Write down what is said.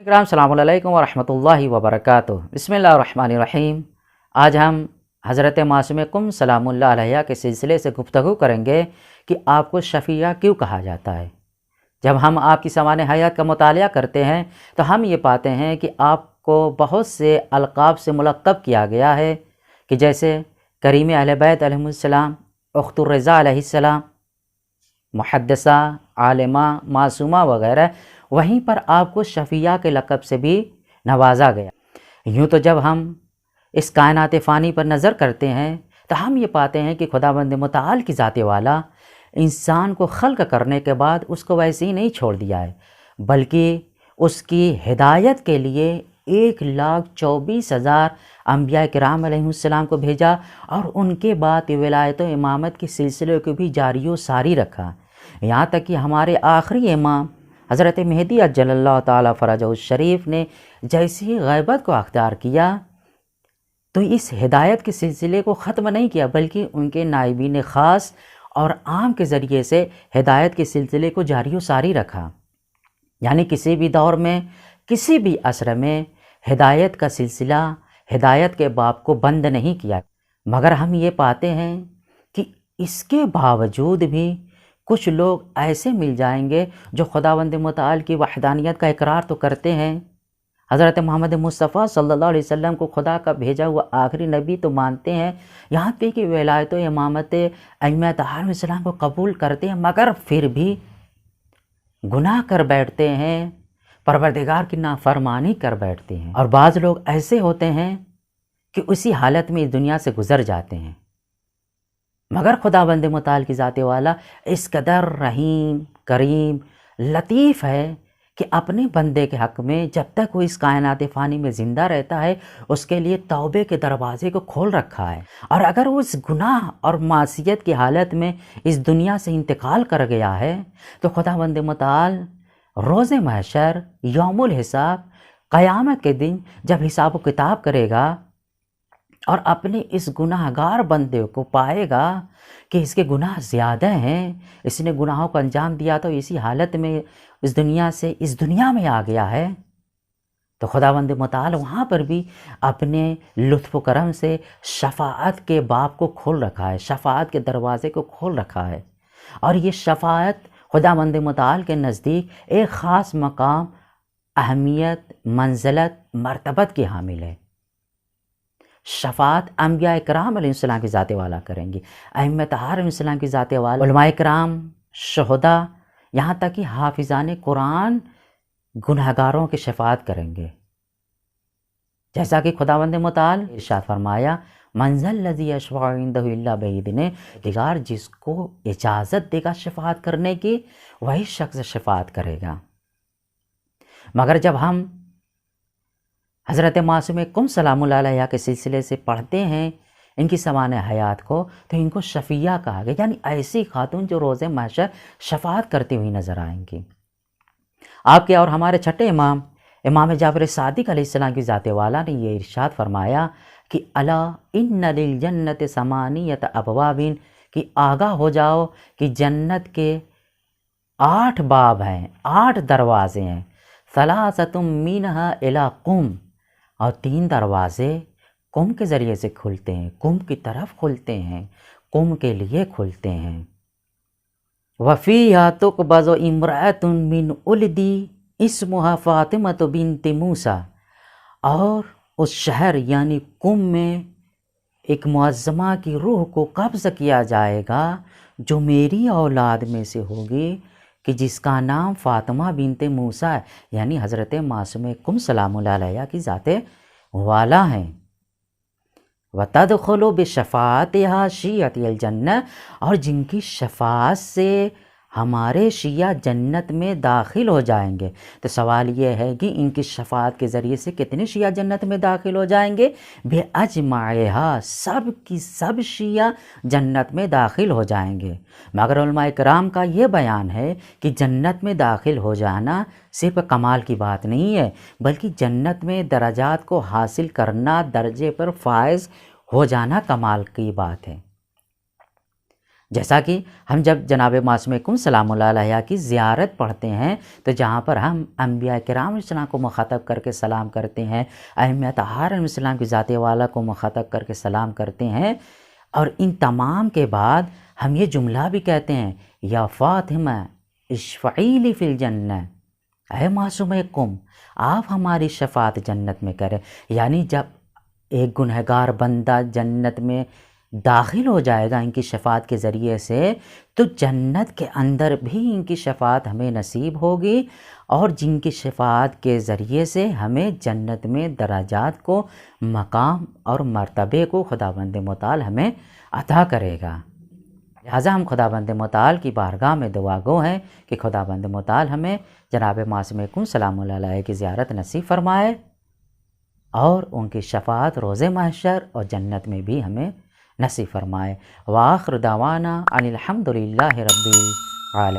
کرام السلام علیکم ورحمۃ وبرکاتہ۔ بسم اللہ الرحمن الرحیم۔ آج ہم حضرت معصوم قم سلام اللہ علیہ کے سلسلے سے گفتگو کریں گے کہ آپ کو شفیع کیوں کہا جاتا ہے۔ جب ہم آپ کی سوانح حیات کا مطالعہ کرتے ہیں تو ہم یہ پاتے ہیں کہ آپ کو بہت سے القاب سے ملقب کیا گیا ہے، کہ جیسے کریم اہل بیت علیہ السلام، اخت الرضا علیہ السلام، محدثہ، عالمہ، معصومہ وغیرہ۔ وہیں پر آپ کو شفیع کے لقب سے بھی نوازا گیا۔ یوں تو جب ہم اس کائنات فانی پر نظر کرتے ہیں تو ہم یہ پاتے ہیں کہ خداوند متعال کی ذات والا انسان کو خلق کرنے کے بعد اس کو ویسے ہی نہیں چھوڑ دیا ہے، بلکہ اس کی ہدایت کے لیے 1,24,000 انبیاء کرام علیہ السلام کو بھیجا، اور ان کے بعد ولایت و امامت کے سلسلے کو بھی جاری و ساری رکھا، یہاں تک کہ ہمارے آخری امام حضرت مہدی عجل اللہ تعالیٰ فرجہ الشریف نے جیسی غیبت کو اختیار کیا تو اس ہدایت کے سلسلے کو ختم نہیں کیا، بلکہ ان کے نائبین خاص اور عام کے ذریعے سے ہدایت کے سلسلے کو جاری و ساری رکھا۔ یعنی کسی بھی دور میں، کسی بھی عصر میں ہدایت کا سلسلہ، ہدایت کے باب کو بند نہیں کیا، مگر ہم یہ پاتے ہیں کہ اس کے باوجود بھی کچھ لوگ ایسے مل جائیں گے جو خداوند متعال کی وحدانیت کا اقرار تو کرتے ہیں، حضرت محمد مصطفیٰ صلی اللہ علیہ وسلم کو خدا کا بھیجا ہوا آخری نبی تو مانتے ہیں، یہاں تک کہ ولایت و امامت ائمہ طاہرین علیہ السلام کو قبول کرتے ہیں، مگر پھر بھی گناہ کر بیٹھتے ہیں، پروردگار کی نافرمانی کر بیٹھتے ہیں، اور بعض لوگ ایسے ہوتے ہیں کہ اسی حالت میں اس دنیا سے گزر جاتے ہیں۔ مگر خداوند متعال کی ذات والا اس قدر رحیم، کریم، لطیف ہے کہ اپنے بندے کے حق میں جب تک وہ اس کائنات فانی میں زندہ رہتا ہے اس کے لیے توبے کے دروازے کو کھول رکھا ہے، اور اگر وہ اس گناہ اور معصیت کی حالت میں اس دنیا سے انتقال کر گیا ہے تو خداوند متعال روز محشر، یوم الحساب، قیامت کے دن جب حساب و کتاب کرے گا اور اپنے اس گناہ گار بندے کو پائے گا کہ اس کے گناہ زیادہ ہیں، اس نے گناہوں کو انجام دیا تو اسی حالت میں اس دنیا سے اس دنیا میں آ گیا ہے، تو خداوند متعال وہاں پر بھی اپنے لطف و کرم سے شفاعت کے باب کو کھول رکھا ہے، شفاعت کے دروازے کو کھول رکھا ہے، اور یہ شفاعت خداوند متعال کے نزدیک ایک خاص مقام، اہمیت، منزلت، مرتبت کی حامل ہے۔ شفاعت انبیاء کرام علیہ السلام کی ذات والا کریں گے، ائمہ طاہرین علیہ السلام کی ذات والا، علماء کرام، شہداء، یہاں تک کہ حافظان قرآن گنہگاروں کی شفاعت کریں گے، جیسا کہ خداوند متعال ارشاد فرمایا، من ذا الذی یشفع عنده الا باذنہ، پروردگار جس کو اجازت دے گا شفاعت کرنے کی وہی شخص شفاعت کرے گا۔ مگر جب ہم حضرت معصوم قم سلام اللہ علیہ کے سلسلے سے پڑھتے ہیں ان کی سوانح حیات کو تو ان کو شفیع کہا گیا، یعنی ایسی خاتون جو روز محشر شفاعت کرتی ہوئی نظر آئیں گی۔ آپ کے اور ہمارے چھٹے امام جعفر صادق علیہ السلام کی ذات والا نے یہ ارشاد فرمایا کہ الا ان للجنت ثمانیۃ ابواب، کہ آگاہ ہو جاؤ کہ جنت کے 8 باب ہیں، 8 دروازے ہیں، ثلاثۃ منھا الی قم، اور 3 دروازے قم کے ذریعے سے کھلتے ہیں، قم کی طرف کھلتے ہیں، قم کے لیے کھلتے ہیں۔ وَفِيهَا تُقْبَضُ امْرَأَةٌ مِّنْ اُلْدِي اسمها فاطمۃ بنت موسیٰ، اور اس شہر یعنی قم میں ایک معظمہ کی روح کو قبض کیا جائے گا جو میری اولاد میں سے ہوگی، کہ جس کا نام فاطمہ بنت موسیٰ ہے، یعنی حضرت معصوم قم سلام اللہ علیہ کی ذات والا ہیں۔ وَتَدْخُلُ بِشَفَاعَتِهَا شِیعَتِی الْجَنَّةِ، اور جن کی شفاعت سے ہمارے شیعہ جنت میں داخل ہو جائیں گے۔ تو سوال یہ ہے کہ ان کی شفاعت کے ذریعے سے کتنے شیعہ جنت میں داخل ہو جائیں گے؟ بِأَجْمَعِهَا، سب کی سب شیعہ جنت میں داخل ہو جائیں گے۔ مگر علماء کرام کا یہ بیان ہے کہ جنت میں داخل ہو جانا صرف کمال کی بات نہیں ہے، بلکہ جنت میں درجات کو حاصل کرنا، درجے پر فائز ہو جانا کمال کی بات ہے۔ جیسا کہ ہم جب جناب معصوم کم سلام اللہ علیہ کی زیارت پڑھتے ہیں تو جہاں پر ہم انبیاء کرام علیہ السلام کو مخاطب کر کے سلام کرتے ہیں، ائمہ طہار علیہ السلام کی ذات والا کو مخاطب کر کے سلام کرتے ہیں، اور ان تمام کے بعد ہم یہ جملہ بھی کہتے ہیں یا فاطمہ اشفعی لی فی الجنہ، اے معصوم کم آپ ہماری شفاعت جنت میں کریں۔ یعنی جب ایک گنہگار بندہ جنت میں داخل ہو جائے گا ان کی شفاعت کے ذریعے سے، تو جنت کے اندر بھی ان کی شفاعت ہمیں نصیب ہوگی، اور جن کی شفاعت کے ذریعے سے ہمیں جنت میں درجات کو، مقام اور مرتبے کو خداوند متعال ہمیں عطا کرے گا۔ لہٰذا ہم خداوند متعال کی بارگاہ میں دعا گو ہیں کہ خداوند متعال ہمیں جناب معصوم کم سلام اللہ علیہ کی زیارت نصیب فرمائے، اور ان کی شفاعت روز محشر اور جنت میں بھی ہمیں نصیب فرمائے۔ وآخر دعوانا ان الحمد للہ رب العالمین۔